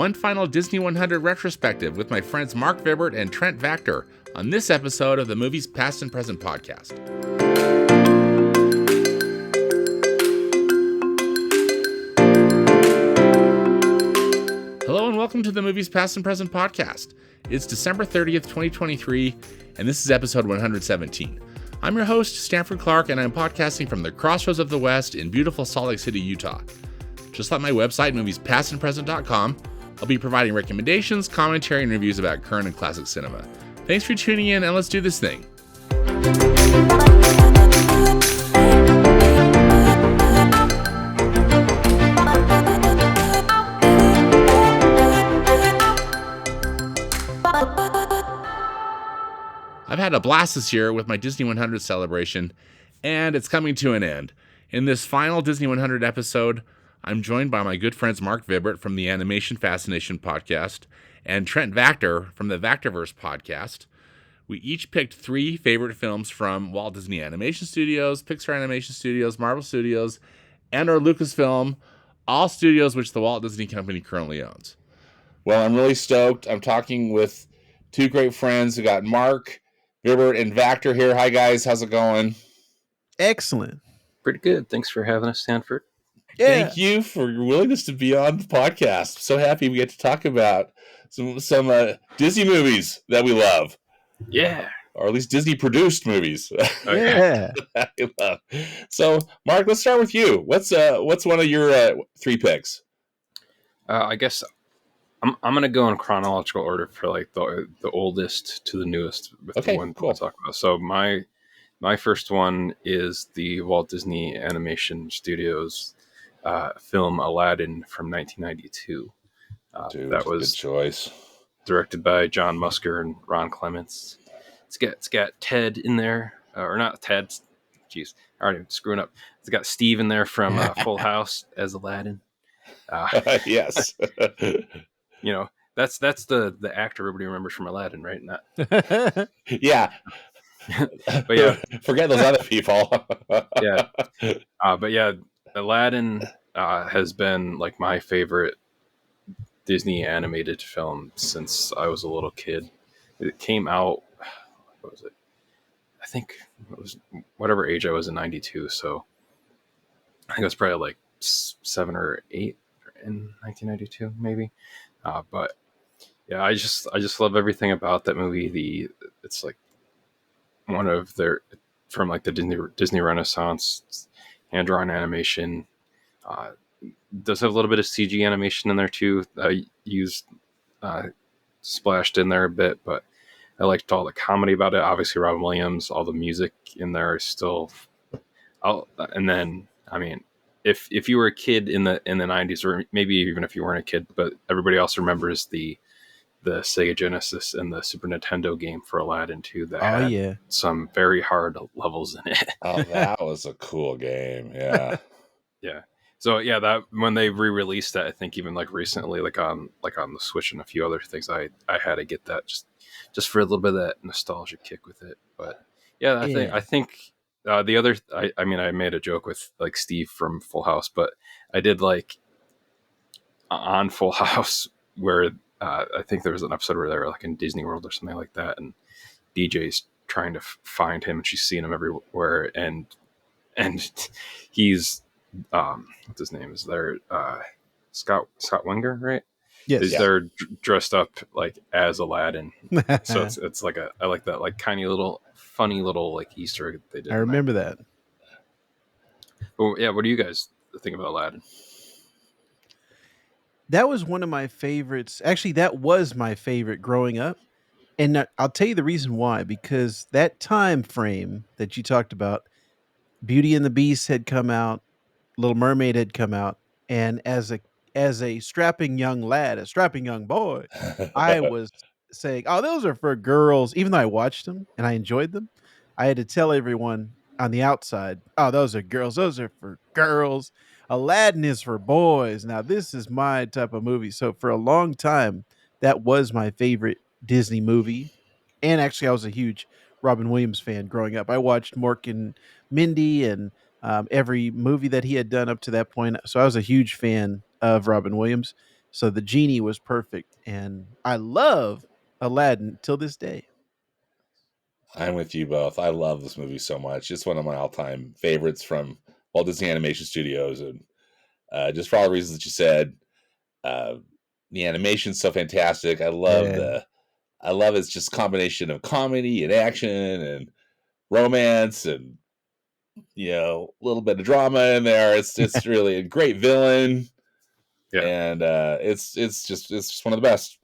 one final Disney 100 retrospective with my friends Marc Vibbert and Trent Vactor on this episode of the Movies Past and Present podcast. Hello and welcome to the Movies Past and Present podcast. It's December 30th, 2023, and this is episode 117. I'm your host, Stanford Clark, and I'm podcasting from the crossroads of the West in beautiful Salt Lake City, Utah. Just like my website, moviespastandpresent.com, I'll be providing recommendations, commentary, and reviews about current and classic cinema. Thanks for tuning in, and let's do this thing. I've had a blast this year with my Disney 100 celebration, and it's coming to an end. In this final Disney 100 episode, I'm joined by my good friends Marc Vibbert from the Animation Fascination podcast and Trent Vactor from the Vactor-Verse podcast. We each picked 3 favorite films from Walt Disney Animation Studios, Pixar Animation Studios, Marvel Studios, and our Lucasfilm, all studios which the Walt Disney Company currently owns. Well, I'm really stoked. I'm talking with 2 great friends. We got Marc Vibbert and Vactor here. Hi, guys. How's it going? Excellent. Pretty good. Thanks for having us, Stanford. Yeah. Thank you for your willingness to be on the podcast. So happy we get to talk about some Disney movies that we love. Yeah. Or at least Disney-produced movies. Yeah. that we love. So, Marc, let's start with you. What's one of your 3 picks? I guess I'm going to go in chronological order for like the oldest to the newest with the one cool. we'll talk about. So my first one is the Walt Disney Animation Studios film Aladdin from 1992. That was good choice. Directed by John Musker and Ron Clements. It's got Ted in there, or not Ted. Jeez, I already screwing up. It's got Steve in there from Full House as Aladdin. Yes. You know, that's the actor everybody remembers from Aladdin, right? Not yeah. But yeah, forget those other people. Yeah. But yeah, Aladdin has been like my favorite Disney animated film since I was a little kid. It came out, what was it? I think it was whatever age I was in 92. So I think it was probably like 7 or 8 in 1992, maybe. But yeah, I just love everything about that movie. It's like one of their, from like the Disney Renaissance, hand-drawn animation. Does have a little bit of CG animation in there too. Used splashed in there a bit, but I liked all the comedy about it. Obviously, Robin Williams, all the music in there is still. And then, I mean, if you were a kid in the 90s, or maybe even if you weren't a kid, but everybody else remembers the Sega Genesis and the Super Nintendo game for Aladdin too. That had some very hard levels in it. Oh, that was a cool game. Yeah. Yeah. So yeah, that when they re-released that, I think even like recently, like on the Switch and a few other things, I had to get that just for a little bit of that nostalgia kick with it. But yeah, I think the other, I mean, I made a joke with like Steve from Full House, but I did like on Full House where I think there was an episode where they were like in Disney World or something like that, and DJ's trying to find him, and she's seeing him everywhere, and he's what's his name is there Scott Wenger, right? Yes. Is they're dressed up like as Aladdin. So it's like I like that like tiny little funny little like Easter egg they did. I remember that. But yeah, what do you guys think about Aladdin? That was one of my favorites. Actually, that was my favorite growing up. And I'll tell you the reason why, because that time frame that you talked about, Beauty and the Beast had come out, Little Mermaid had come out, and as a strapping young lad, a strapping young boy, I was saying, "Oh, those are for girls." Even though I watched them and I enjoyed them, I had to tell everyone on the outside, "Oh, those are girls. Those are for girls. Aladdin is for boys. Now, this is my type of movie." So for a long time, that was my favorite Disney movie. And actually, I was a huge Robin Williams fan growing up. I watched Mork and Mindy and every movie that he had done up to that point. So I was a huge fan of Robin Williams. So the genie was perfect, and I love Aladdin till this day. I'm with you both. I love this movie so much. It's one of my all-time favorites from Walt Disney Animation Studios, and just for all the reasons that you said, uh, the animation's so fantastic. Yeah. I love its just combination of comedy and action and romance, and a little bit of drama in there. It's really a great villain, Yeah. and it's just one of the best.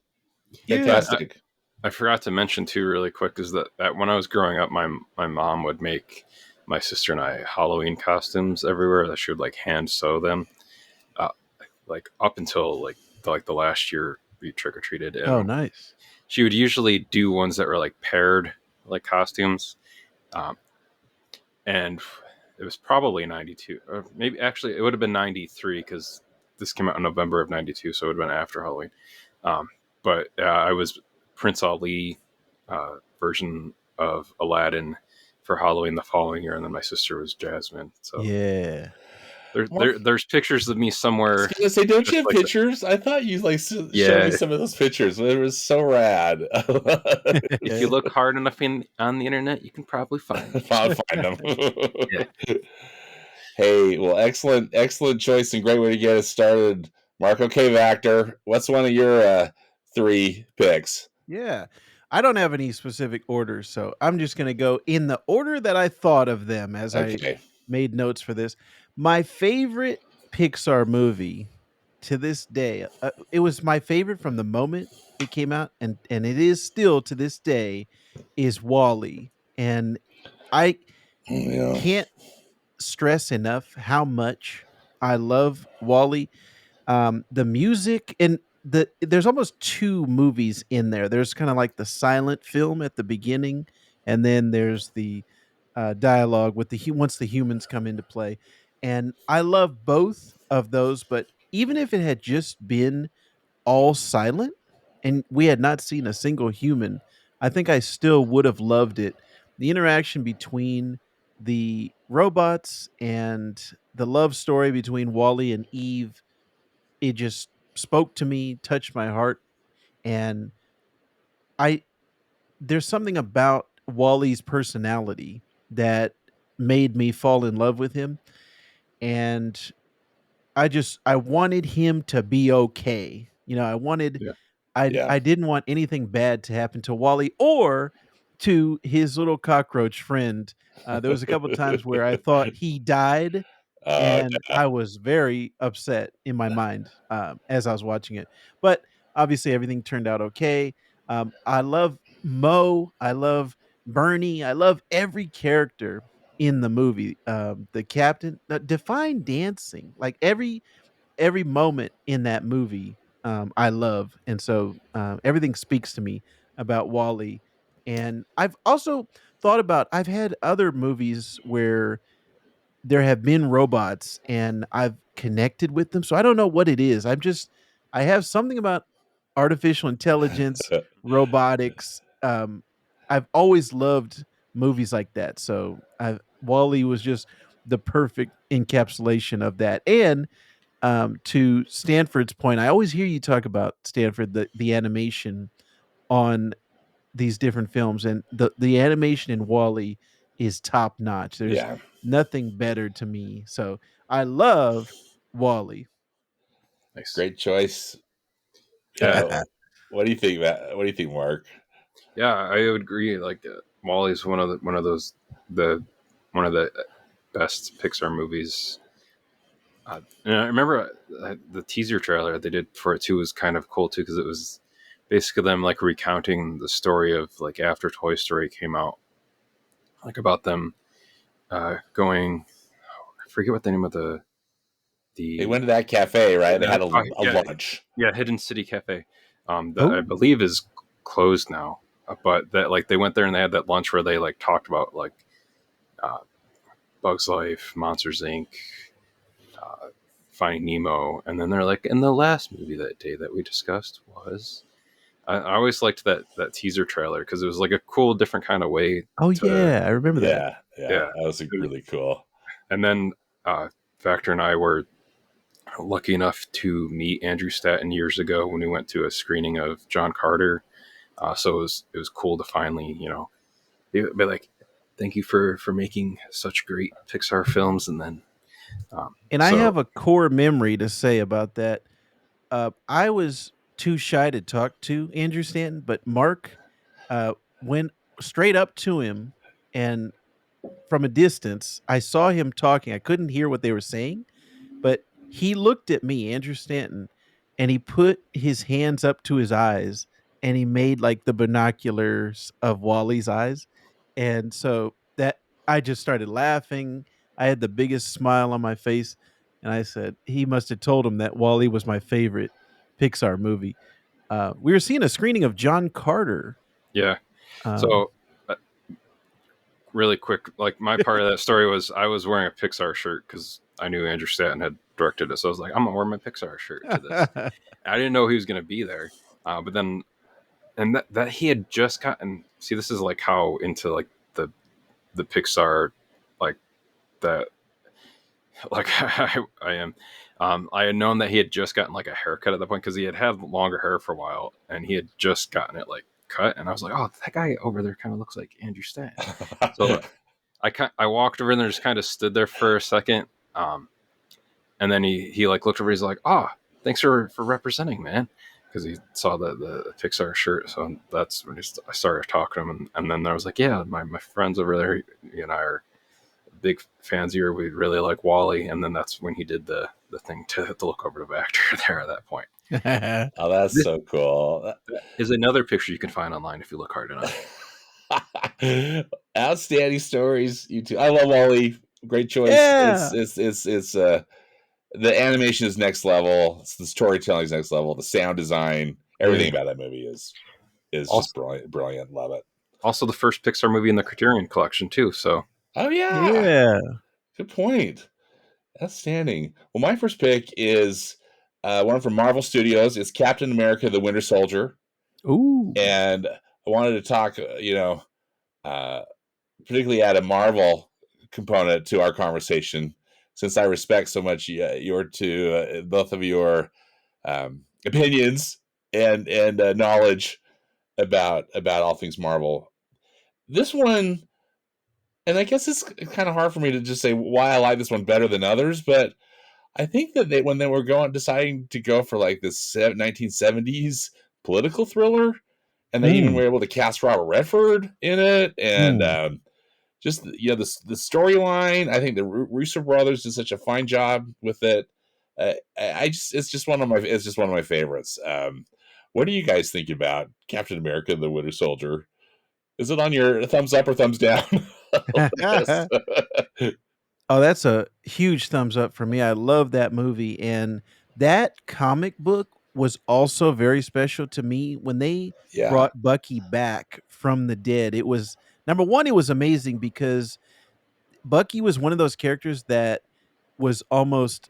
Yeah. Fantastic. I forgot to mention too, really quick, is that when I was growing up, my mom would make my sister and I Halloween costumes everywhere. That she would like hand sew them, uh, like up until like the last year we trick or treated, Oh, and nice. she would usually do ones that were like paired like costumes, um, and it was probably 92, or maybe actually it would have been 93 because this came out in November of 92, so it would have been after Halloween. But I was Prince Ali version of Aladdin for Halloween the following year, and then my sister was Jasmine. So Yeah. there's pictures of me I was somewhere, gonna say, don't you just have like that. pictures? I thought you like showed me Yeah, some of those pictures. It was so rad. if you look hard enough on the internet, you can probably find me. I'll find them. Yeah. Hey, well, excellent choice and great way to get us started, Mark. Okay, Vactor, what's one of your three picks? Yeah. I don't have any specific order, so I'm just going to go in the order that I thought of them as I Okay, made notes for this. My favorite Pixar movie to this day, it was my favorite from the moment it came out, and it is still to this day, is Wall-E. And I yeah, can't stress enough how much I love Wall-E. The music and there's almost two movies in there. There's kind of like the silent film at the beginning, and then there's the dialogue with once the humans come into play. And I love both of those, but even if it had just been all silent and we had not seen a single human, I think I still would have loved it. The interaction between the robots and the love story between Wally and Eve, it just spoke to me, touched my heart, and I there's something about Wally's personality that made me fall in love with him, and I wanted him to be okay. Yeah. yeah. I didn't want anything bad to happen to Wally or to his little cockroach friend. There was a couple times where I thought he died, and Yeah, I was very upset in my mind as I was watching it. But obviously, everything turned out okay. I love Mo. I love Bernie. I love every character in the movie. The captain, define dancing, like every moment in that movie, I love, and so everything speaks to me about Wally. And I've also thought about I've had other movies where there have been robots and I've connected with them. So I don't know what it is. I have something about artificial intelligence, robotics. I've always loved movies like that. So Wally was just the perfect encapsulation of that. And to Stanford's point, I always hear you talk about Stanford, the animation on these different films, and the animation in Wall-E is top notch. There's yeah. nothing better to me. So I love Wall-E. Nice. Great choice. Yeah, What do you think, What do you think, Mark? yeah, I would agree. Like Wally's one of those the one of the best Pixar movies. And I remember the teaser trailer they did for it too was kind of cool too because it was basically them like recounting the story of like after Toy Story came out, like about them going. I forget what the name of They the went to that cafe, right? They yeah, had a yeah, lunch. yeah, Hidden City Cafe, that I Oh, believe is closed now. But that like they went there and they had that lunch where they like talked about like uh, Bugs Life, Monsters Inc., Finding Nemo, and then they're like, and the last movie that day that we discussed was. I always liked that teaser trailer because it was like a cool, different kind of way oh to yeah, I remember that. Yeah, yeah. that was really cool. And then Factor and I were lucky enough to meet Andrew Stanton years ago when we went to a screening of John Carter. So it was cool to finally, be like, thank you for making such great Pixar films. And then And I so have a core memory to say about that. I was too shy to talk to Andrew Stanton, but Mark went straight up to him, and from a distance, I saw him talking. I couldn't hear what they were saying, but he looked at me, Andrew Stanton, and he put his hands up to his eyes and he made like the binoculars of Wally's eyes. And so that I just started laughing. I had the biggest smile on my face. And I said, he must have told him that Wally was my favorite Pixar movie. We were seeing a screening of John Carter. yeah, Um, so really quick, like my part of that story was I was wearing a Pixar shirt because I knew Andrew Stanton had directed it. So I was like, I'm gonna wear my Pixar shirt to this. I didn't know he was gonna be there, but then and that he had just gotten. See, this is like how into like the Pixar, like that, like I am. I had known that he had just gotten like a haircut at that point because he had had longer hair for a while, and he had just gotten it like cut. And I was like, oh, that guy over there kind of looks like Andrew Stanton. So I walked over and just kind of stood there for a second, and then he like looked over. He's like, "Oh, thanks for representing, man," because he saw the Pixar shirt. So that's when I started talking to him, and then I was like, "Yeah, my friends over there, you and I are big fans here. We really like Wally." And then that's when he did the thing to look over to Vactor there at that point. Oh, that's This so cool. is another picture you can find online if you look hard enough. Outstanding stories, you two. I love Wally. Great choice. yeah. It's the animation is next level. The storytelling is next level. The sound design, Yeah. everything about that movie is just Also, brilliant. Brilliant. Love it. also the first Pixar movie in the Criterion Collection too. So Oh yeah. Yeah. Good point. Outstanding. Well, my first pick is one from Marvel Studios. It's Captain America: The Winter Soldier, Ooh. and I wanted to talk, particularly add a Marvel component to our conversation, since I respect so much your two, both of your opinions and knowledge about all things Marvel. This one, and I guess it's kind of hard for me to just say why I like this one better than others, but I think that when they were deciding to go for like this 1970s political thriller, and they even Mm, were able to cast Robert Redford in it, and mm. just the storyline. I think the Russo brothers did such a fine job with it. It's just one of my favorites. What do you guys think about Captain America: The Winter Soldier? Is it on your thumbs up or thumbs down list? Oh, that's a huge thumbs up for me. I love that movie, and that comic book was also very special to me when they Yeah, brought Bucky back from the dead. It was number 1, it was amazing because Bucky was one of those characters that was almost,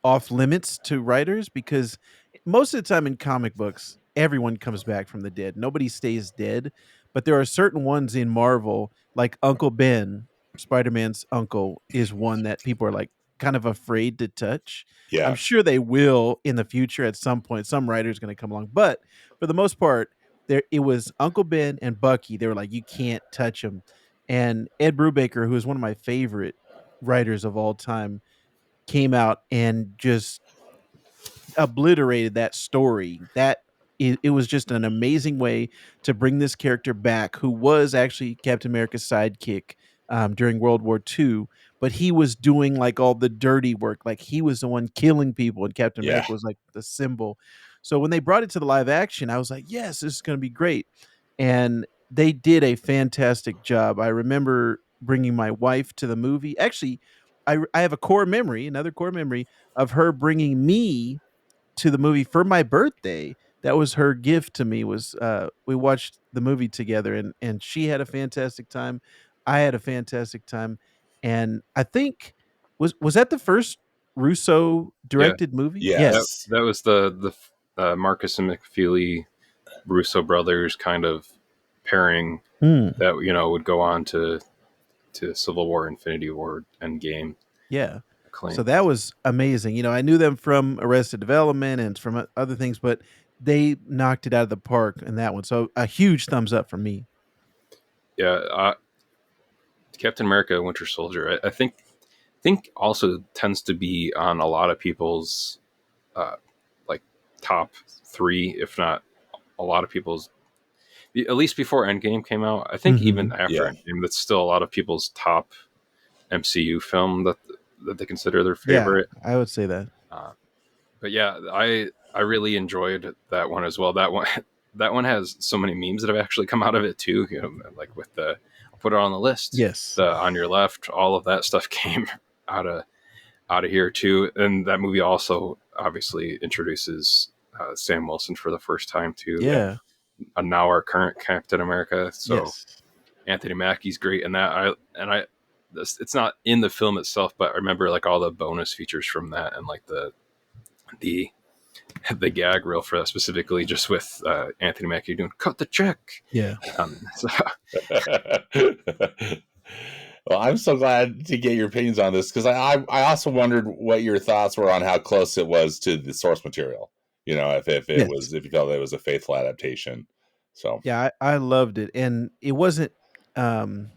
off limits to writers because most of the time in comic books, everyone comes back from the dead. Nobody stays dead, but there are certain ones in Marvel, like Uncle Ben, Spider-Man's uncle, is one that people are, like, kind of afraid to touch. I'm yeah, sure they will in the future at some point. Some writer's gonna come along, but for the most part, there it was Uncle Ben and Bucky. They were like, "You can't touch him." And Ed Brubaker, who is one of my favorite writers of all time, came out and just obliterated that story. It was just an amazing way to bring this character back, who was actually Captain America's sidekick during World War II, but he was doing like all the dirty work. Like he was the one killing people, and Captain yeah, America was like the symbol. So when they brought it to the live action, I was like, yes, this is going to be great. And they did a fantastic job. I remember bringing my wife to the movie. Actually, I have a core memory, another core memory of her bringing me to the movie for my birthday. That was her gift to me. Was we watched the movie together, and she had a fantastic time. I had a fantastic time, and I think was that the first Russo yeah, directed movie? that Yes. yes, that was the Marcus and McFeely Russo brothers kind of pairing Hmm. that would go on to Civil War, Infinity War, Endgame, Yeah. So acclaim. that was amazing. I knew them from Arrested Development and from other things, but they knocked it out of the park in that one. So a huge thumbs up from me. Yeah, Captain America: Winter Soldier. I think also tends to be on a lot of people's uh, like top three, if not a lot of people's. At least before Endgame came out, I think even Hmm. after Yeah. Endgame, that's still a lot of people's top MCU film that they consider their Yeah, favorite. I would say that. Uh, but yeah, I really enjoyed that one as well. That one that one has so many memes that have actually come out of it too. Like with the I'll put it on the list. Yes. The on your left, all of that stuff came out of out of here too. And that movie also obviously introduces Sam Wilson for the first time too. Yeah. Yeah. Now our current Captain America. So Yes. Anthony Mackie's great in that. It's not in the film itself, but I remember like all the bonus features from that and like the the gag reel for that specifically, just with Anthony Mackie doing "cut the check." Yeah. So, Well, I'm so glad to get your opinions on this because I also wondered what your thoughts were on how close it was to the source material. If it Yes. was if you felt it was a faithful adaptation. So Yeah, I loved it, and it wasn't. Um,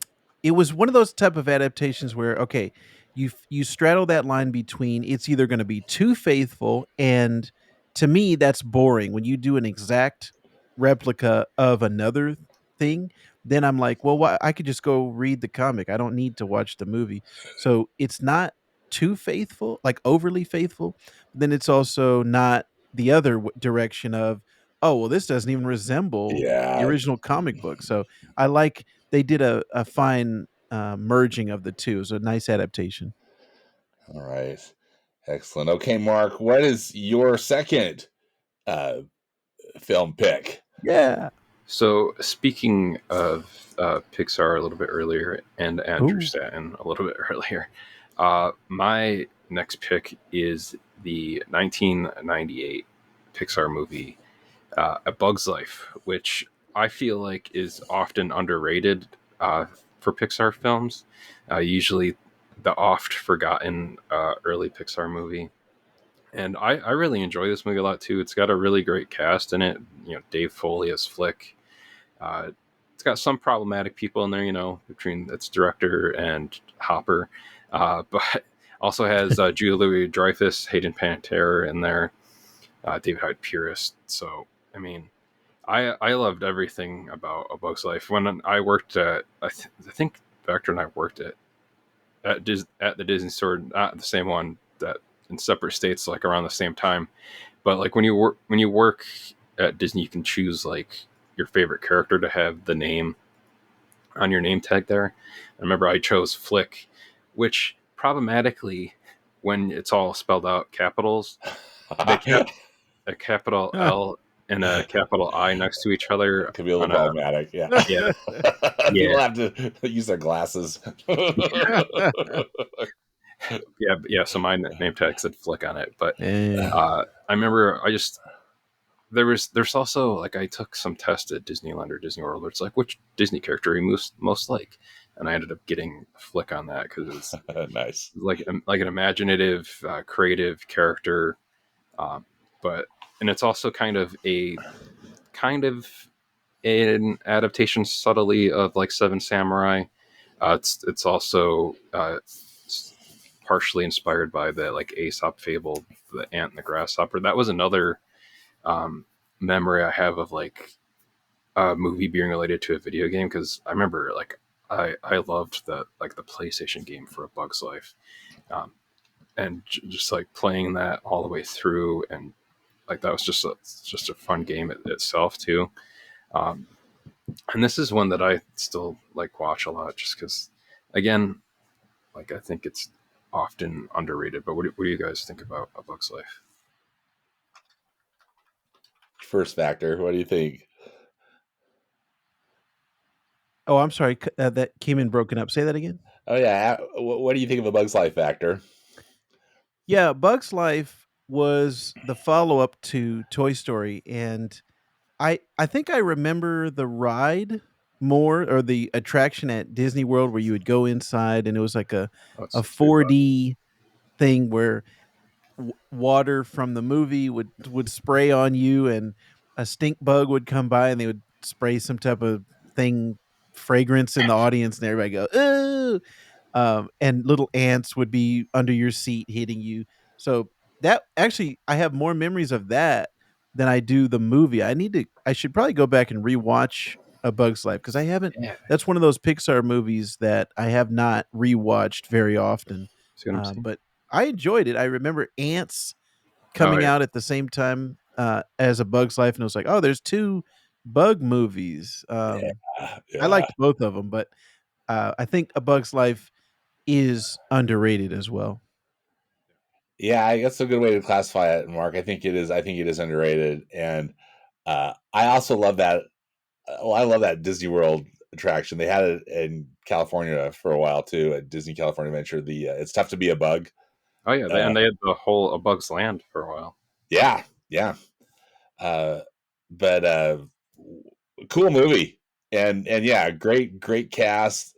it was one of those type of adaptations where okay, you straddle that line between it's either going to be too faithful, and to me that's boring. When you do an exact replica of another thing, then I'm like, well, why, I could just go read the comic. I don't need to watch the movie. So it's not too faithful, like overly faithful. But then it's also not the other direction of oh well this doesn't even resemble the yeah, original comic book. So I like they did a fine merging of the two. So a nice adaptation. all right, excellent. Okay, Mark, what is your second uh, film pick? Yeah. so speaking of Pixar a little bit earlier and Andrew Ooh. Stanton a little bit earlier, my next pick is the 1998 Pixar movie A Bug's Life, which I feel like is often underrated for Pixar films. Usually, the oft forgotten early Pixar movie, and I really enjoy this movie a lot too. It's got a really great cast in it. Dave Foley as Flick. Uh, it's got some problematic people in there, between its director and Hopper, but also has Julia Dreyfus, Hayden Panettiere in there, David Hyde Pierce. So I mean, I loved everything about A Bug's Life. When I worked at, I think Vactor and I worked at the Disney store, not the same one, that in separate states, like around the same time. But like when you work at Disney, you can choose like your favorite character to have the name on your name tag there. I remember I chose Flick, which problematically, when it's all spelled out capitals, they kept a capital L and a capital I next to each other It could be a little on a problematic. Yeah. yeah People yeah have to use their glasses. yeah. So my name tag said Flick on it, but Eh. I remember I just there's also like I took some test at Disneyland or Disney World where it's like which Disney character you most like, and I ended up getting Flick on that because it's Nice. like an imaginative, creative character, um, but and it's also kind of an adaptation subtly of like Seven Samurai. It's also partially inspired by the like Aesop fable, the ant and the grasshopper. That was another um, memory I have of like a movie being related to a video game because I remember like I loved the PlayStation game for A Bug's Life, um, and just like playing that all the way through, and like that was just a fun game itself too. Um, and this is one that I still like watch a lot just because, again, like I think it's often underrated. But what do you guys think about A Bug's Life? First Factor. What do you think? Oh, I'm sorry. That came in broken up. Say that again. Oh yeah. What do you think of A Bug's Life Factor? Yeah, Bugs Life was the follow up to Toy Story, and I think I remember the ride more or the attraction at Disney World where you would go inside and it was like Oh, a it's big. 4D thing where water from the movie would spray on you, and a stink bug would come by, and they would spray some type of thing, fragrance in the audience, and everybody go, "Ooh!" And little ants would be under your seat hitting you. So that actually, I have more memories of that than I do the movie. I should probably go back and rewatch A Bug's Life because I haven't. Yeah, That's one of those Pixar movies that I have not rewatched very often. see what I'm saying? But I enjoyed it. I remember ants Oh coming yeah, out at the same time as A Bug's Life, and it was like, oh, there's two bug movies. I Yeah. liked both of them, but I think A Bug's Life is underrated as well. Yeah, that's a good way to classify it, Mark. I think it is. I think it is underrated, and I also love that. Well, I love that Disney World attraction. They had it in California for a while too, at Disney California Adventure. The It's Tough to Be a Bug. oh yeah, Uh, and they had the whole A Bug's Land for a while. yeah, yeah. Uh, but cool movie, and yeah, great cast,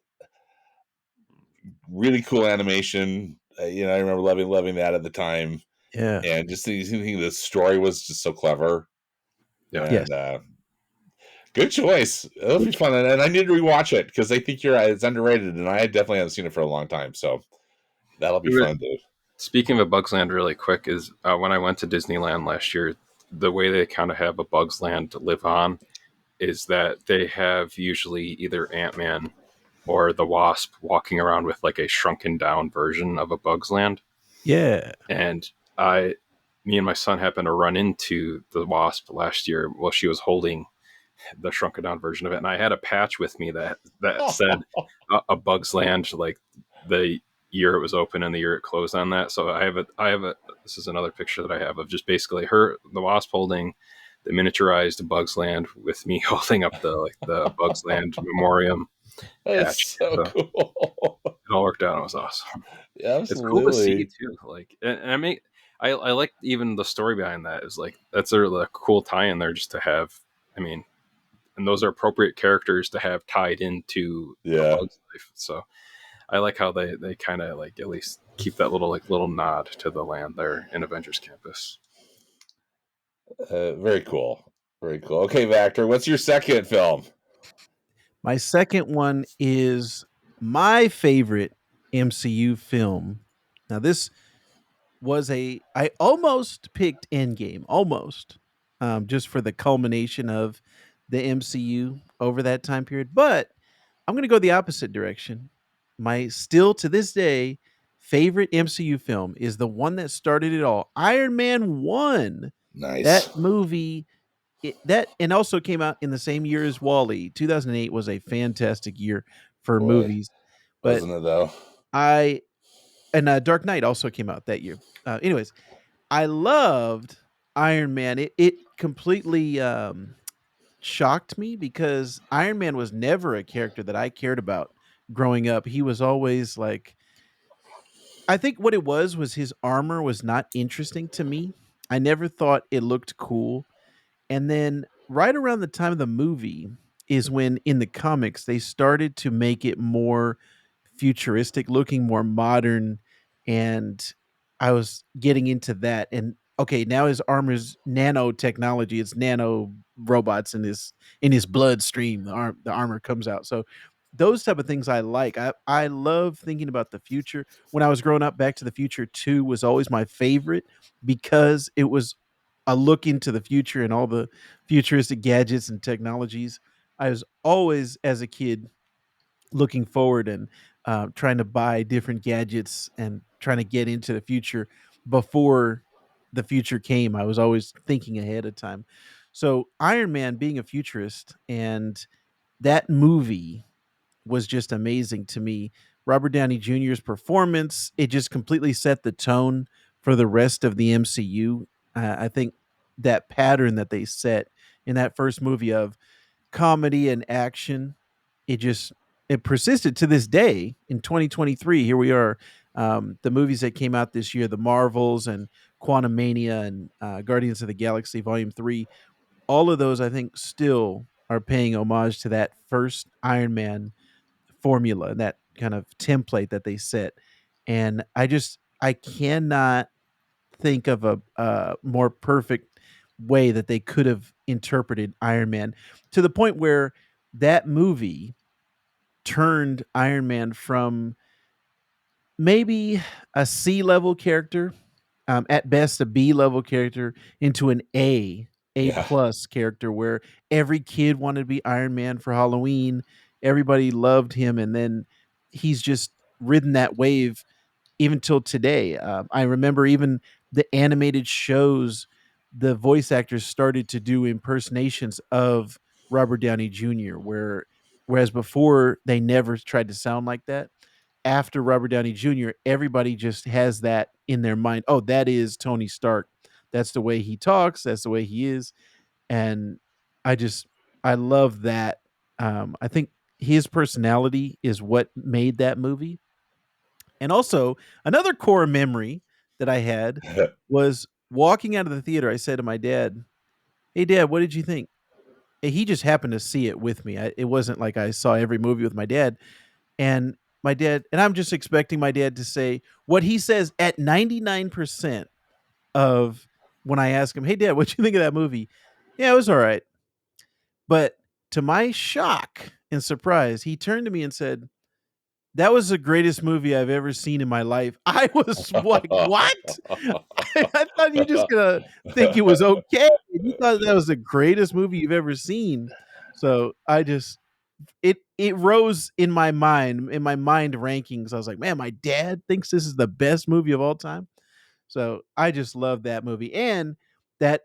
really cool animation. I remember loving that at the time, Yeah. and just thinking the story was just so clever, Yeah, Yes. and good choice. It'll be fun, and I need to rewatch it because I think you're right. It's underrated, and I definitely haven't seen it for a long time, so that'll be fun, dude. speaking of A Bug's Land, really quick, is when I went to Disneyland last year, the way they kind of have A Bug's Land to live on is that they have usually either Ant Man or the Wasp walking around with like a shrunken down version of A Bug's Land. Yeah. And I, me and my son happened to run into the Wasp last year while she was holding the shrunken down version of it, and I had a patch with me that said a Bug's Land, like the year it was open and the year it closed on that. So I have a. This is another picture that I have of just basically the Wasp holding the miniaturized Bug's Land with me holding up the Bug's Land memoriam That's patch. so So cool. it all worked out. It was awesome. It's cool to see Absolutely. too. Like, and I like even the story behind that is like that's a cool tie in there just to have. I mean, and those are appropriate characters to have tied into A Yeah. Bug's Life. So I like how they kind of like at least keep that little nod to the land there in Avengers Campus. Very cool. Very cool. Okay, Vactor, what's your second film? My second one is my favorite MCU film. Now, this was I almost picked Endgame, almost, just for the culmination of the MCU over that time period. But I'm going to go the opposite direction. My still to this day favorite MCU film is the one that started it all, Iron Man 1. Nice. That movie, that and also came out in the same year as Wall-E. 2008 was a fantastic year for Boy, movies. But wasn't it though? I and Dark Knight also came out that year. Anyways, I loved Iron Man. It completely shocked me because Iron Man was never a character that I cared about growing up. He was always like, I think what it was his armor was not interesting to me. I never thought it looked cool. And then right around the time of the movie is when in the comics they started to make it more futuristic looking, more modern, and I was getting into that. And okay, now his armor's nanotechnology, it's nano robots in his bloodstream. The armor comes out. So those type of things I like. I love thinking about the future. When I was growing up, Back to the Future 2 was always my favorite because it was a look into the future and all the futuristic gadgets and technologies. I was always, as a kid, looking forward and trying to buy different gadgets and trying to get into the future before the future came. I was always thinking ahead of time. So, Iron Man being a futurist and that movie was just amazing to me. Robert Downey Jr.'s performance, it just completely set the tone for the rest of the MCU. I think that pattern that they set in that first movie of comedy and action, it just it persisted to this day in 2023. Here we are. The movies that came out this year, the Marvels and Quantum Mania and Guardians of the Galaxy Volume 3, all of those I think still are paying homage to that first Iron Man formula, that kind of template that they set. And I cannot think of a more perfect way that they could have interpreted Iron Man, to the point where that movie turned Iron Man from maybe a C level character, at best a B level character, into an A Yeah. plus character where every kid wanted to be Iron Man for Halloween. Everybody loved him, and then he's just ridden that wave even till today. I remember even the animated shows, the voice actors started to do impersonations of Robert Downey Jr., whereas before they never tried to sound like that. After Robert Downey Jr., everybody just has that in their mind. Oh, that is Tony Stark. That's the way he talks. That's the way he is. And I just, I love that. I think his personality is what made that movie. And also, another core memory that I had was walking out of the theater. I said to my dad, "Hey, Dad, what did you think?" And he just happened to see it with me. It wasn't like I saw every movie with my dad. And my dad, and I'm just expecting my dad to say what he says at 99% of when I ask him, "Hey, Dad, what you think of that movie?" "Yeah, it was all right." But to my shock and surprise, he turned to me and said, "That was the greatest movie I've ever seen in my life." I was like, "What?" I thought you just gonna think it was okay. You thought that was the greatest movie you've ever seen. So I just it rose in my mind rankings. I was like, "Man, my dad thinks this is the best movie of all time." So I just love that movie. And that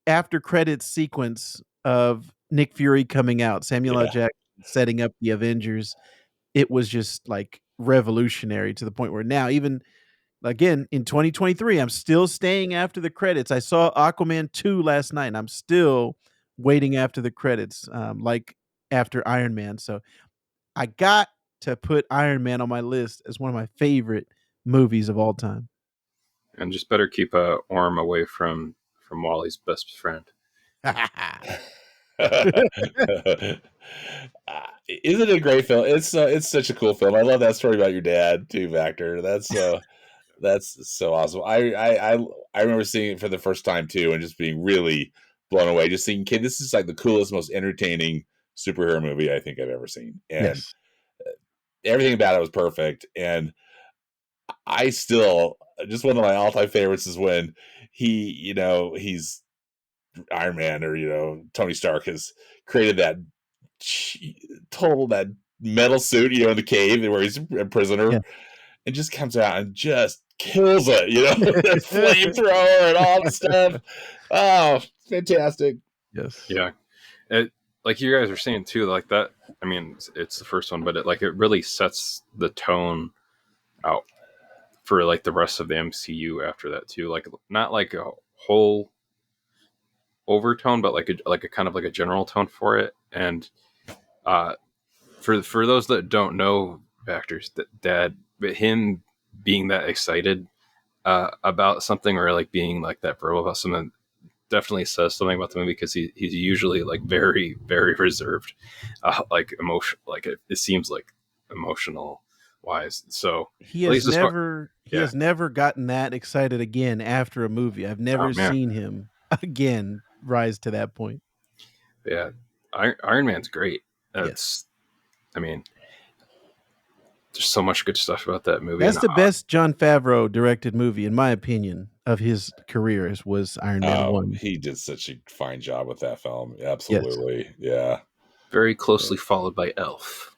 after credits sequence of Nick Fury coming out, Samuel L. Yeah. Jackson setting up the Avengers, it was just like revolutionary to the point where now, even again in 2023, I'm still staying after the credits. I saw Aquaman 2 last night, and I'm still waiting after the credits, like after Iron Man. So I got to put Iron Man on my list as one of my favorite movies of all time. And just better keep a Orm away from Wally's best friend. Isn't it a great film? It's such a cool film. I love that story about your dad too, Vactor. That's so awesome. I remember seeing it for the first time too, and just being really blown away. Just thinking, kid, this is like the coolest, most entertaining superhero movie I think I've ever seen, and Yes. everything about it was perfect. And I still, just one of my all-time favorites is when he's Iron Man, or Tony Stark has created that that metal suit, in the cave where he's a prisoner, Yeah. and just comes out and just kills it, the flamethrower and all the stuff. Oh, fantastic. Yes. Yeah, it, like you guys are saying too, like that. I mean, it's the first one, but it really sets the tone out for like the rest of the MCU after that too. Like not like a whole overtone, but like a kind of like a general tone for it. And uh, for those that don't know Vactor's dad, but him being that excited about something, or like being like that verbal about something, definitely says something about the movie, because he's usually like very very reserved, like emotion, like it seems like emotional wise. So He at has least as far, never he yeah. has never gotten that excited again after a movie. I've Oh never man, seen him again rise to that point. yeah. Iron Man's great. Yes. That's, I mean, there's so much good stuff about that movie. That's And the best Jon Favreau directed movie, in my opinion, of his career, was Iron Man Oh, 1. he did such a fine job with that film. Yes. Absolutely. Yeah. very closely followed by Elf.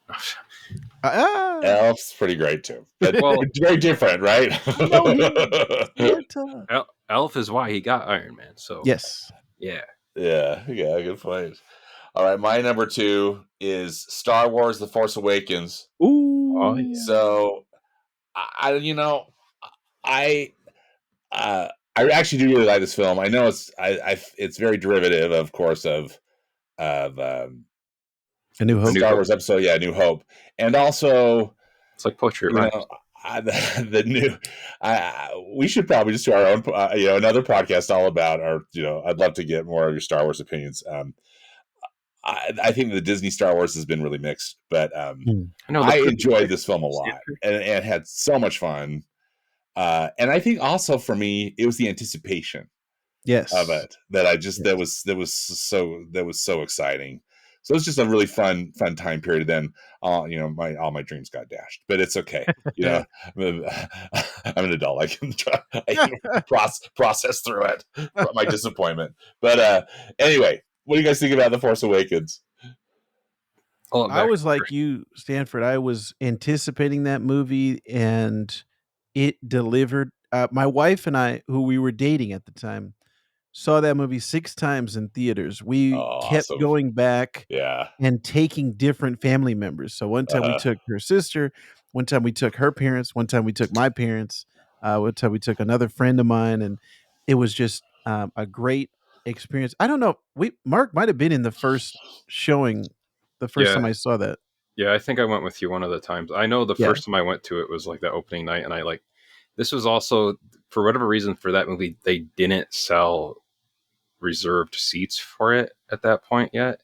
Ah! Elf's pretty great too, but Well, it's very different, right? I know him. Santa. Elf is why he got Iron Man. So Yes. yeah, Yeah, good point. All right, my number 2 is Star Wars: The Force Awakens. oh yeah, Ooh. So, I you know, I uh, I actually do really like this film. I know it's very derivative, of course, of A New A the Hope. New Star Hope. Wars episode, yeah, New Hope, and also, It's like poetry, you right? know, the new. We should probably just do our own, another podcast all about our. I'd love to get more of your Star Wars opinions. I think the Disney Star Wars has been really mixed, but Mm. I know the I perfect enjoyed life. this film a lot, and had so much fun. And I think also for me, it was the anticipation of Yes. it that I just Yes. that was so exciting. So it's just a really fun time period. Then all my dreams got dashed, but it's okay. I'm an adult. I can process through it, my disappointment. But anyway, what do you guys think about The Force Awakens? Well, I back was like you, Stanford. I was anticipating that movie, and it delivered. My wife and I, who we were dating at the time, saw that movie 6 times in theaters. We Oh, kept awesome. going back Yeah. and taking different family members. So one time we Uh-huh. took her sister, one time we took her parents, one time we took my parents, one time we took another friend of mine, and it was just, a great experience. I don't know, we Mark might have been in the first showing, the first yeah, time I saw that. yeah, I think I went with you one of the times. I know the Yeah. first time I went to it was like that opening night, and I like this was also for whatever reason for that movie they didn't sell reserved seats for it at that point yet.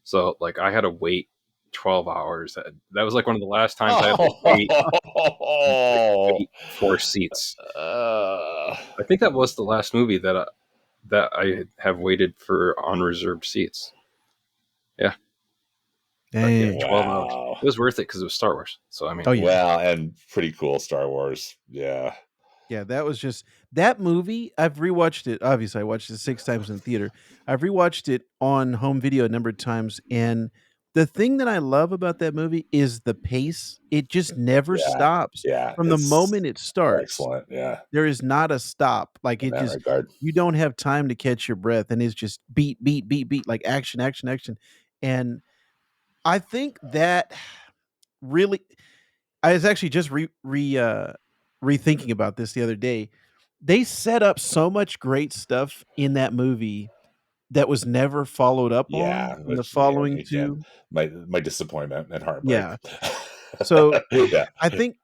So like I had to wait 12 hours. That was like one of the last times I had to Oh. wait for seats. Uh, I think that was the last movie that I have waited for unreserved seats. Yeah, but yeah, Dang. 12 hours. wow. It was worth it because it was Star Wars. So I mean, Oh, yeah. Well, and pretty cool Star Wars. Yeah. Yeah, that was just that movie. I've rewatched it. Obviously, I watched it 6 times in theater. I've rewatched it on home video a number of times, and the thing that I love about that movie is the pace. It just never Yeah. stops. Yeah. From the It's moment it starts, excellent. Yeah. there is not a stop. Like, In it that just regard. you don't have time to catch your breath, and it's just beat, beat, beat, beat, like action, action, action, and I think that really I was actually just rethinking about this the other day. They set up so much great stuff in that movie that was never followed up on Yeah. in the Which following again, 2. my disappointment and heartbreak. Yeah. So, Yeah. I think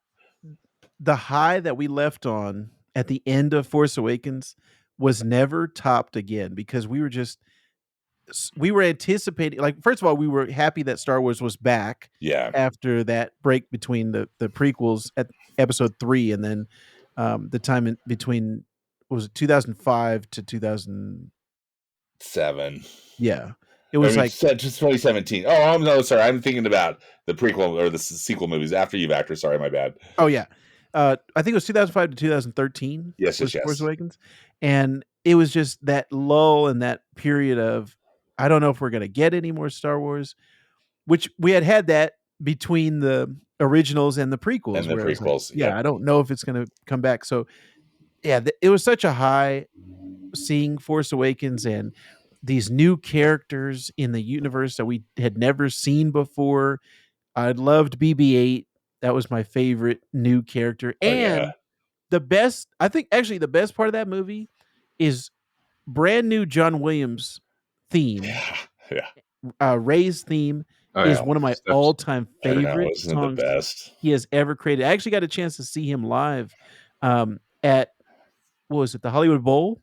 the high that we left on at the end of Force Awakens was never topped again because we were just we were anticipating, like, first of all, we were happy that Star Wars was back Yeah. after that break between the prequels at episode 3 and then, the time in between, what was it, 2005 to 2000. 7. Yeah. It I was mean, like, just 2017. Oh, I'm no, sorry. I'm thinking about the prequel or the sequel movies after you, Vactor. Sorry, my bad. oh, yeah. I think it was 2005 to 2013 Yes, yes, was Force yes. Awakens, and it was just that lull and that period of, I don't know if we're gonna get any more Star Wars, which we had that between the originals and the prequels And the where I was like, prequels. "Yeah, Yep. I don't know if it's gonna come back." So, yeah, it was such a high seeing Force Awakens and these new characters in the universe that we had never seen before. I loved BB-8. That was my favorite new character, Oh yeah. and I think actually the best part of that movie is brand new John Williams theme. Yeah. Yeah. Ray's theme oh is yeah, one of my steps. all-time I know. favorite Isn't it the songs best? he has ever created. I actually got a chance to see him live, at what was it, the Hollywood Bowl,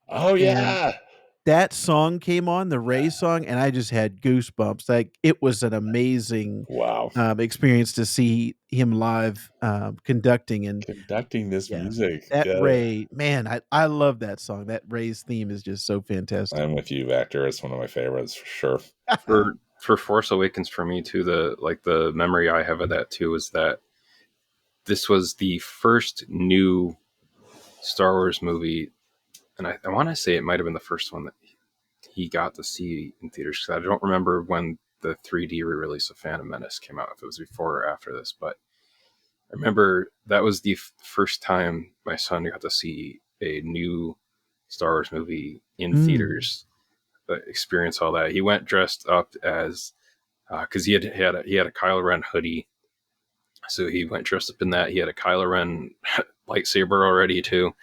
Oh and yeah. that song came on, the Ray song, and I just had goosebumps. Like, it was an amazing, Wow. experience to see him live, conducting, and Conducting this yeah, music. that Yeah. Ray, man, I love that song. That Ray's theme is just so fantastic. I'm with you, Vactor. It's one of my favorites for sure. For Force Awakens for me too. The memory I have of that too is that this was the first new Star Wars movie, and I want to say it might have been the first one that he got to see in theaters. 'Cause I don't remember when the 3D re-release of Phantom Menace came out, if it was before or after this, but I remember that was the first time my son got to see a new Star Wars movie in Mm. theaters. Experience all that. He went dressed up as because he had a Kylo Ren hoodie, so he went dressed up in that. He had a Kylo Ren lightsaber already too.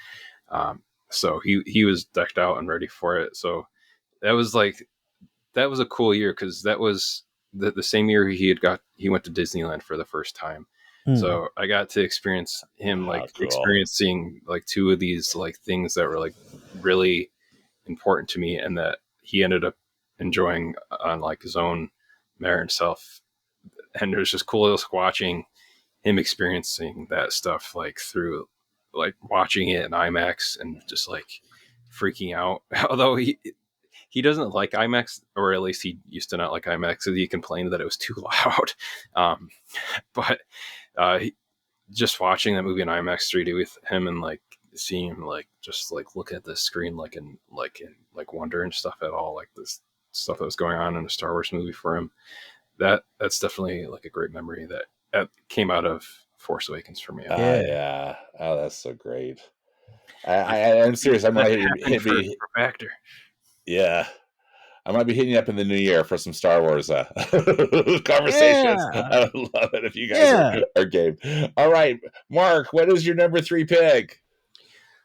So he was decked out and ready for it. So that was like that was a cool year because that was the same year he went to Disneyland for the first time. Mm. So I got to experience him How like cool. experiencing like two of these like things that were like really important to me and that he ended up enjoying on like his own merit himself. And it was just cool just watching him experiencing that stuff like through like watching it in IMAX and just like freaking out. Although he doesn't like IMAX, or at least he used to not like IMAX, so he complained that it was too loud. Um, but just watching that movie in IMAX 3D with him and like seeing him like just like look at the screen like wonder and stuff at all, like this stuff that was going on in a Star Wars movie for him. That's definitely like a great memory that came out of Force Awakens for me. Yeah. Yeah. Oh, that's so great. I'm serious. I might hit for me. Vactor. Yeah. I might be hitting you up in the new year for some Star Wars conversations. Yeah. I would love it if you guys Yeah. are game. All right, Mark, what is your number 3 pick?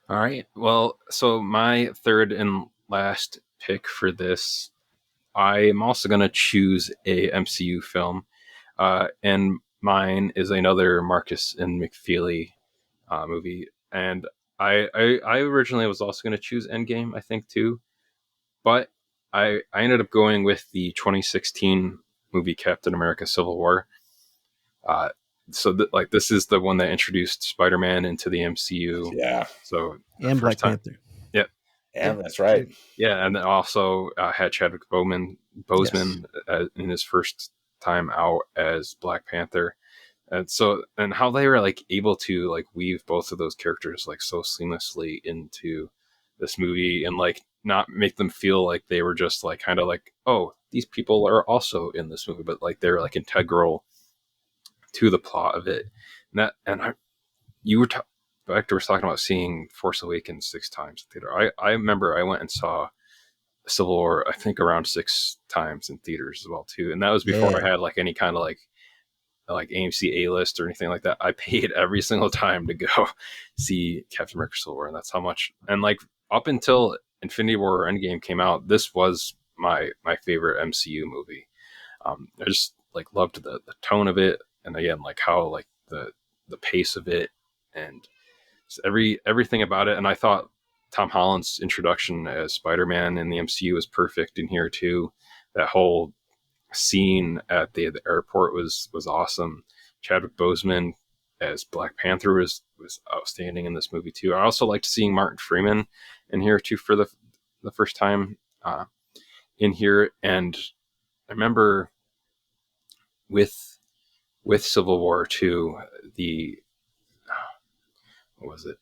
All right. Well, so my third and last pick for this, I am also going to choose a MCU film, and mine is another Marcus and McFeely movie. And I originally was also going to choose Endgame, I think too, but I ended up going with the 2016 movie Captain America: Civil War. Uh, like this is the one that introduced Spider-Man into the MCU. Yeah, So And Black Panther. Yep. and that's right. Yeah, and then also had Chadwick Boseman in his first time out as Black Panther, and how they were like able to like weave both of those characters like so seamlessly into this movie and like not make them feel like they were just like kind of like, oh, these people are also in this movie, but like they're like integral to the plot of it. And you were Vector was talking about seeing Force Awakens 6 times in theater. I remember I went and saw Civil War, I think around 6 times in theaters as well too, and that was before I had like any kind of like AMC A list or anything like that. I paid every single time to go see Captain America: Civil War, and that's how much. And like up until Infinity War or Endgame came out, this was my favorite MCU movie. I just like loved the tone of it, and again like how like the pace of it and everything about it. And I thought Tom Holland's introduction as Spider-Man in the MCU was perfect in here too. That whole scene at the airport was awesome. Chadwick Boseman as Black Panther was outstanding in this movie too. I also liked seeing Martin Freeman in here too for the first time in here. And I remember with Civil War too, what was it?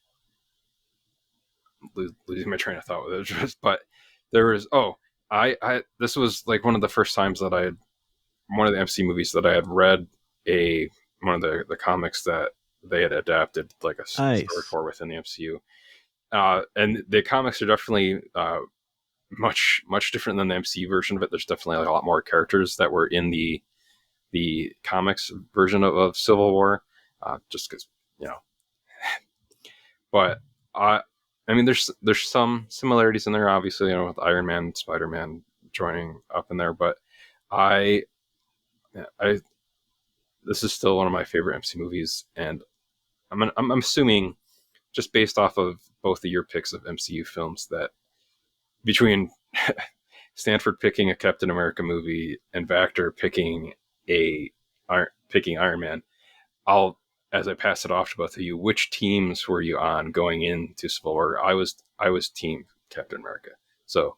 Losing my train of thought with it, but there was I this was like one of the first times that one of the MC movies that I had read one of the comics that they had adapted like a story for within the MCU, and the comics are definitely much different than the MCU version of it. There's definitely like a lot more characters that were in the comics version of Civil War, just because but I mean, there's some similarities in there, obviously, with Iron Man, Spider-Man joining up in there, but I this is still one of my favorite MC movies, and I'm assuming just based off of both of your picks of MCU films that between Stanford picking a Captain America movie and Vactor picking Iron Man, as I pass it off to both of you, which teams were you on going into Civil War? I was team Captain America. So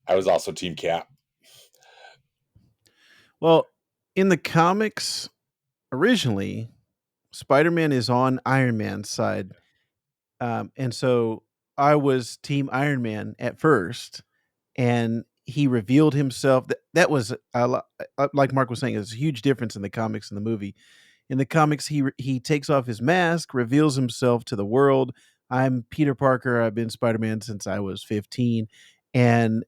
I was also team Cap. Well, in the comics, originally, Spider-Man is on Iron Man's side. And so I was team Iron Man at first, and he revealed himself. That was, like Mark was saying, there's a huge difference in the comics and the movie. In the comics, he takes off his mask, reveals himself to the world. I'm Peter Parker. I've been Spider-Man since I was 15. And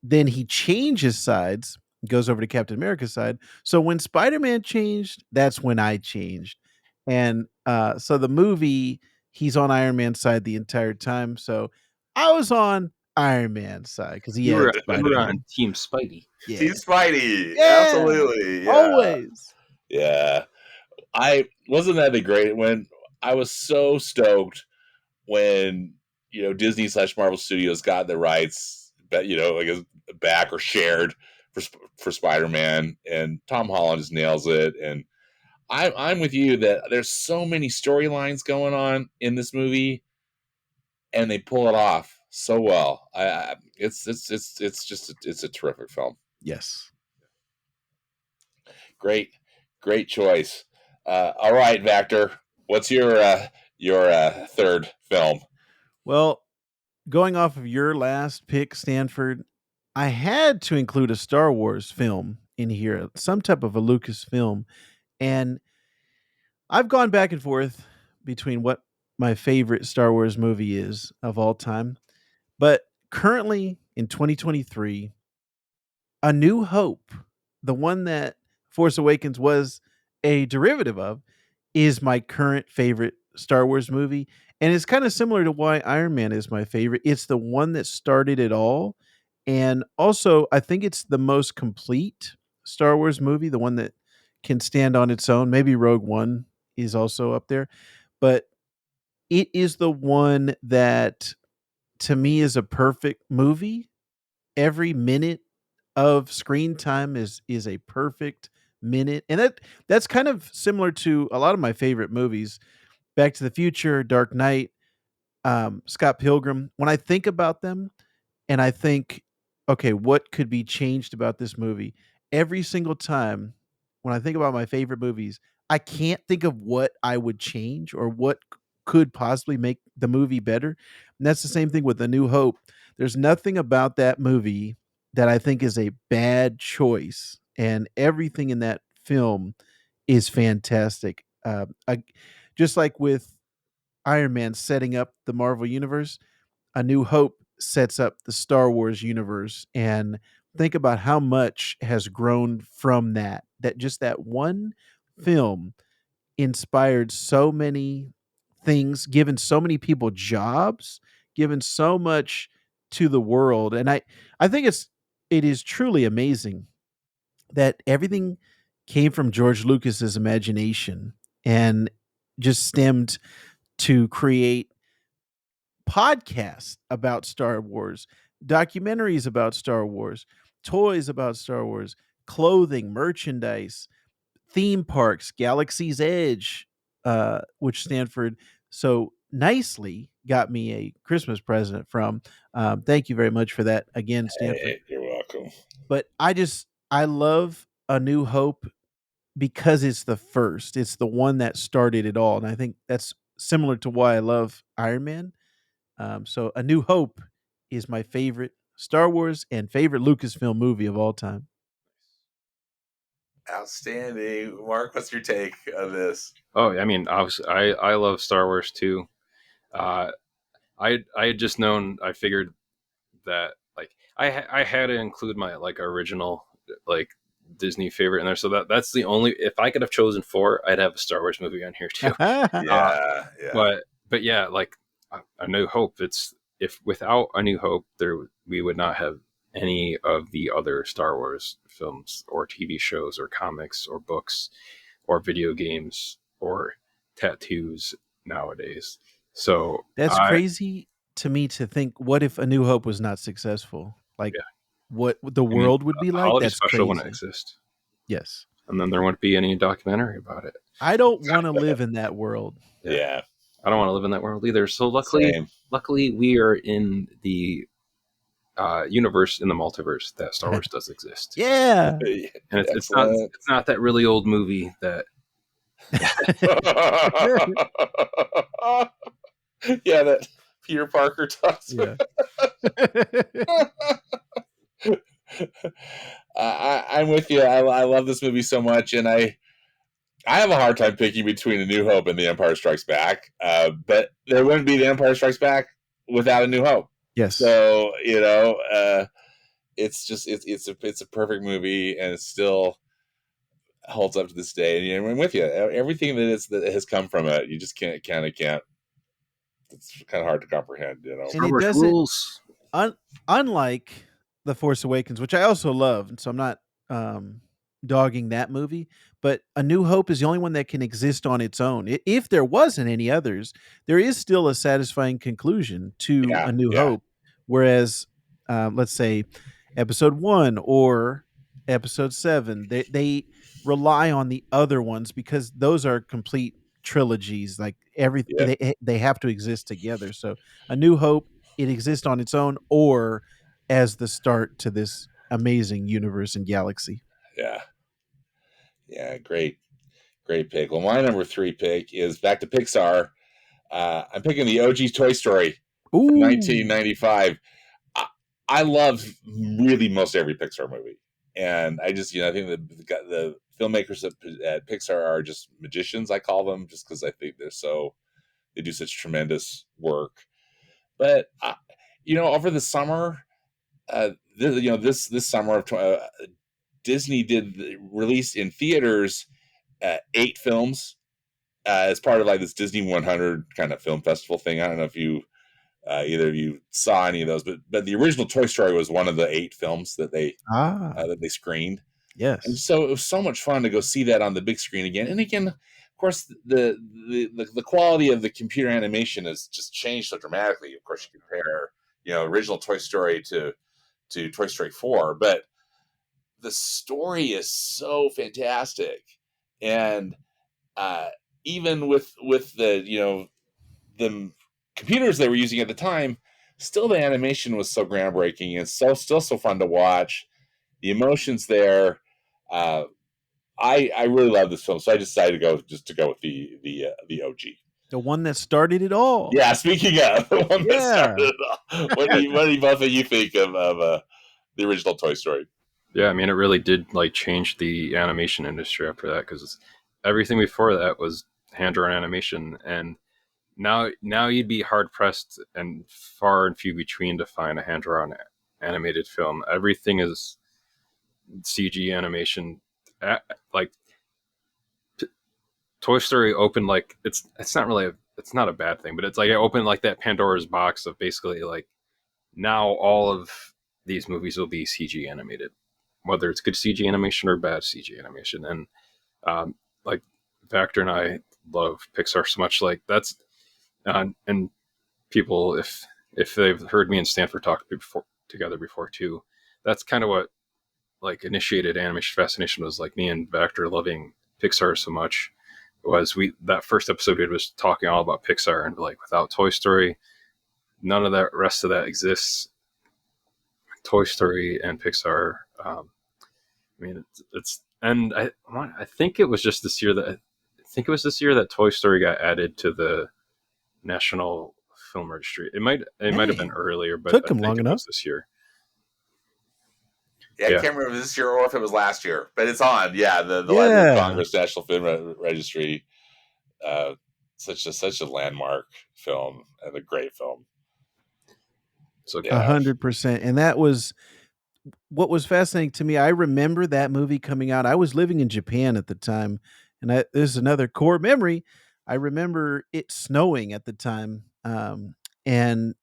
then he changes sides, goes over to Captain America's side. So when Spider-Man changed, that's when I changed. And so the movie, he's on Iron Man's side the entire time. So I was on Iron Man's side because he you had were Spider-Man. on Team Spidey. Yeah. Team Spidey. Yeah. Absolutely. Yeah. Always. Yeah. I wasn't that a great when I was so stoked when Disney / Marvel Studios got the rights, but like back or shared for Spider-Man, and Tom Holland just nails it. And I'm with you that there's so many storylines going on in this movie, and they pull it off so well. It's just it's a terrific film. Yes. Great, great choice. All right, Vactor, what's your third film? Well, going off of your last pick, Stanford, I had to include a Star Wars film in here, some type of a Lucasfilm. And I've gone back and forth between what my favorite Star Wars movie is of all time. But currently in 2023, A New Hope, the one that Force Awakens was a derivative of, is my current favorite Star Wars movie. And it's kind of similar to why Iron Man is my favorite. It's the one that started it all. And also, I think it's the most complete Star Wars movie, the one that can stand on its own. Maybe Rogue One is also up there, but it is the one that to me is a perfect movie. Every minute of screen time is a perfect minute. And that's kind of similar to a lot of my favorite movies. Back to the Future, Dark Knight, Scott Pilgrim. When I think about them and I think, okay, what could be changed about this movie? Every single time when I think about my favorite movies, I can't think of what I would change or what could possibly make the movie better. And that's the same thing with A New Hope. There's nothing about that movie that I think is a bad choice, and everything in that film is fantastic. Just like with Iron Man setting up the Marvel universe, A New Hope sets up the Star Wars universe, and think about how much has grown from that. That just that one film inspired so many things, given so many people jobs, given so much to the world. And I think it is truly amazing that everything came from George Lucas's imagination and just stemmed to create podcasts about Star Wars, documentaries about Star Wars, toys about Star Wars, clothing, merchandise, theme parks, Galaxy's Edge, which Stanford so nicely got me a Christmas present from. Thank you very much for that again, Stanford. Hey, you're welcome. But I love A New Hope because it's the first. It's the one that started it all, and I think that's similar to why I love Iron Man. So A New Hope is my favorite Star Wars and favorite Lucasfilm movie of all time. Outstanding, Mark. What's your take on this? Oh, I mean, obviously, I love Star Wars too. Uh, I had just known. I figured that like I had to include my like original like Disney favorite in there. So that's the only. If I could have chosen four, I'd have a Star Wars movie on here too. Uh, Yeah. but yeah, like A New Hope. It's if without A New Hope, we would not have any of the other Star Wars films or TV shows or comics or books or video games or tattoos nowadays. So That's crazy to me to think, what if A New Hope was not successful? Like, yeah, what the I mean, world would be a like? holiday That's special wouldn't crazy. exist, Yes. and then there wouldn't be any documentary about it. I don't wanna live in that world. Yeah, Yeah. I don't want to live in that world either. So Same. luckily, we are in the universe in the multiverse that Star Wars does exist. Yeah. And Excellent. it's not that really old movie that Yeah, that Peter Parker talks. Yeah. I'm with you. I love this movie so much, and I have a hard time picking between A New Hope and The Empire Strikes Back. But there wouldn't be The Empire Strikes Back without A New Hope. Yes. So it's just it's a perfect movie, and it still holds up to this day. And I'm with you. Everything that has come from it, you just can't. It's kind of hard to comprehend. And Star it Wars doesn't rules. unlike The Force Awakens, which I also love, and so I'm not dogging that movie, but A New Hope is the only one that can exist on its own. If there wasn't any others, there is still a satisfying conclusion to A New Yeah. Hope. Whereas, let's say, Episode 1 or Episode 7. They rely on the other ones because those are complete trilogies. Like Yeah, they have to exist together. So A New Hope, it exists on its own or as the start to this amazing universe and galaxy. yeah, yeah. Great pick. Well, my number 3 pick is back to Pixar. I'm picking the OG Toy Story from Ooh. 1995. I, I love really most every Pixar movie, and I just I think the filmmakers at Pixar are just magicians. I call them just because I think they do such tremendous work. But over the summer, this summer of Disney did release in theaters 8 films as part of like this Disney 100 kind of film festival thing. I don't know if either of you saw any of those, but the original Toy Story was one of the 8 films Ah, that they screened, and yes. so it was so much fun to go see that on the big screen again. And again, of course, the quality of the computer animation has just changed so dramatically. Of course, you compare original Toy Story to Toy Story 4, but the story is so fantastic, and uh, even with the computers they were using at the time, still the animation was so groundbreaking and still so fun to watch. The emotions there, uh, I really love this film, so I decided to go with the OG. The one that started it all. Yeah, speaking of the one that started Yeah. it all, what do both of you think of the original Toy Story? Yeah, I mean, it really did like change the animation industry after that because everything before that was hand drawn animation, and now you'd be hard pressed and far and few between to find a hand drawn animated film. Everything is CG animation. Like Toy Story opened like it's not really it's not a bad thing, but it's like it opened like that Pandora's box of basically like now all of these movies will be CG animated, whether it's good CG animation or bad CG animation. And like Vactor and I love Pixar so much. Like that's and people if they've heard me and Stanford talk together before too, that's kind of what like initiated Animation Fascination was like me and Vactor loving Pixar so much was we that first episode we was talking all about Pixar and like without Toy Story none of that rest of that exists. Toy Story and Pixar. I mean, it's and I think it was just this year that I think it was this year that Toy Story got added to the National Film Registry. It might have been Dang. earlier, but Took I him think long it enough. was this year. Yeah, I Yeah, can't remember if it was this year or if it was last year, but it's on. Yeah, the Library of Yeah. Congress National Film Registry. Uh, such a landmark film and a great film. so Yeah, 100%. And that was what was fascinating to me. I remember that movie coming out. I was living in Japan at the time, and this is another core memory. I remember it snowing at the time, and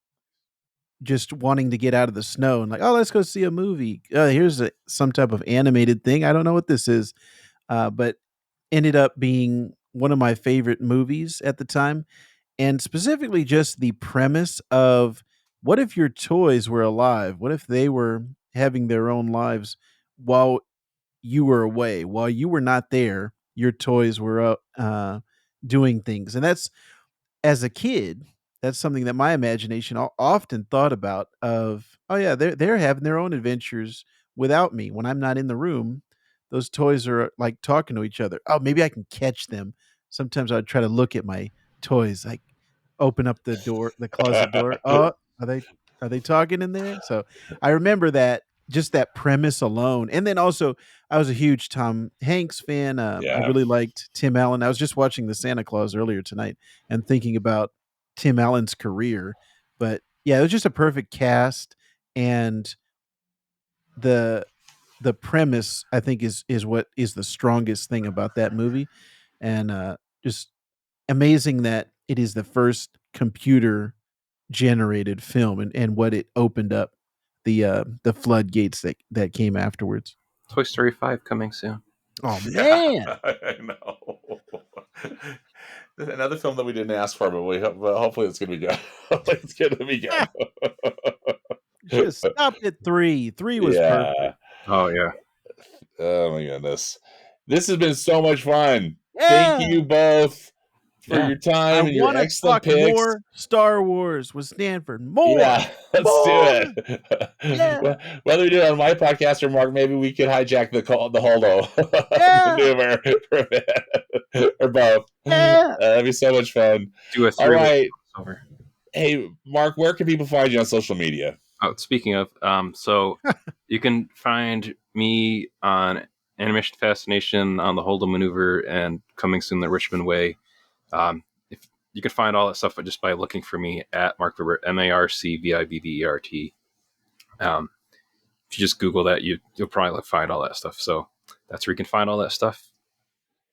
just wanting to get out of the snow and like, oh, let's go see a movie. Here's some type of animated thing. I don't know what this is, but ended up being one of my favorite movies at the time, and specifically just the premise of what if your toys were alive? What if they were having their own lives while you were away, while you were not there? Your toys were doing things, and that's as a kid, that's something that my imagination often thought about. Of oh yeah, they're having their own adventures without me when I'm not in the room. Those toys are like talking to each other. Oh, maybe I can catch them. Sometimes I'd try to look at my toys, like open up the door, the closet door. Oh, are they talking in there? So I remember that, just that premise alone. And then also I was a huge Tom Hanks fan. I yeah. really liked Tim Allen. I was just watching the Santa Claus earlier tonight and thinking about Tim Allen's career. But yeah, it was just a perfect cast, and the the premise I think is what is the strongest thing about that movie, and just amazing that it is the first computer generated film, and what it opened up the floodgates that came afterwards. Toy Story 5 coming soon. Oh Yeah, man, I know. Another film that we didn't ask for, but well, hopefully it's gonna be good. Hopefully it's gonna be ah, good. should have stopped at 3. 3 was Yeah, perfect. Oh yeah, Oh my goodness. This has been so much fun. Thank Yeah. you both for Yeah. your I time and your want to excellent talk picks. more Star Wars with Stanford. More. Yeah, let's do More. it. Yeah. Well, whether we do it on my podcast or Mark, maybe we could hijack the holdo Yeah. maneuver for a bit. Or both. Yeah. That'd be so much fun. Do a All three-way right. crossover. Hey, Mark, where can people find you on social media? Oh, speaking of, so you can find me on Animation Fascination, on the Holdo Maneuver, and coming soon the Richmond Way. If you can find all that stuff just by looking for me at Marc Vibbert, MarcVibbert. If you just Google that, you'll probably find all that stuff. So that's where you can find all that stuff.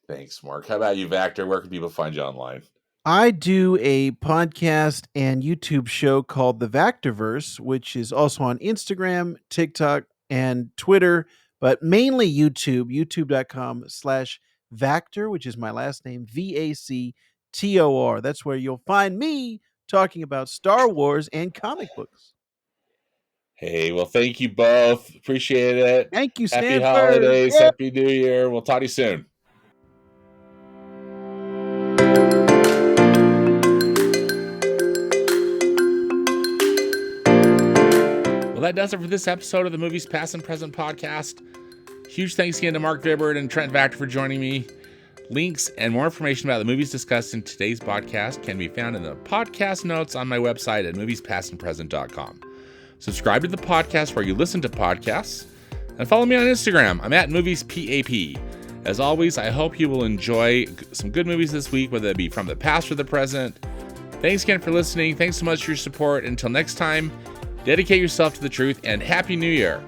Thanks, Mark. How about you, Vactor? Where can people find you online? I do a podcast and YouTube show called the Vactor-Verse, which is also on Instagram, TikTok, and Twitter, but mainly YouTube, youtube.com/Vactor, which is my last name, Vactor. That's where you'll find me talking about Star Wars and comic books. Hey, well, thank you both. Appreciate it. Thank you, Happy Stanford. holidays. Yeah. Happy New Year. We'll talk to you soon. Well, that does it for this episode of the Movies Past and Present podcast. Huge thanks again to Marc Vibbert and Trent Vactor for joining me. Links and more information about the movies discussed in today's podcast can be found in the podcast notes on my website at moviespastandpresent.com. Subscribe to the podcast where you listen to podcasts, and follow me on Instagram. I'm at moviespap. As always, I hope you will enjoy some good movies this week, whether it be from the past or the present. Thanks again for listening. Thanks so much for your support. Until next time, dedicate yourself to the truth, and Happy New Year.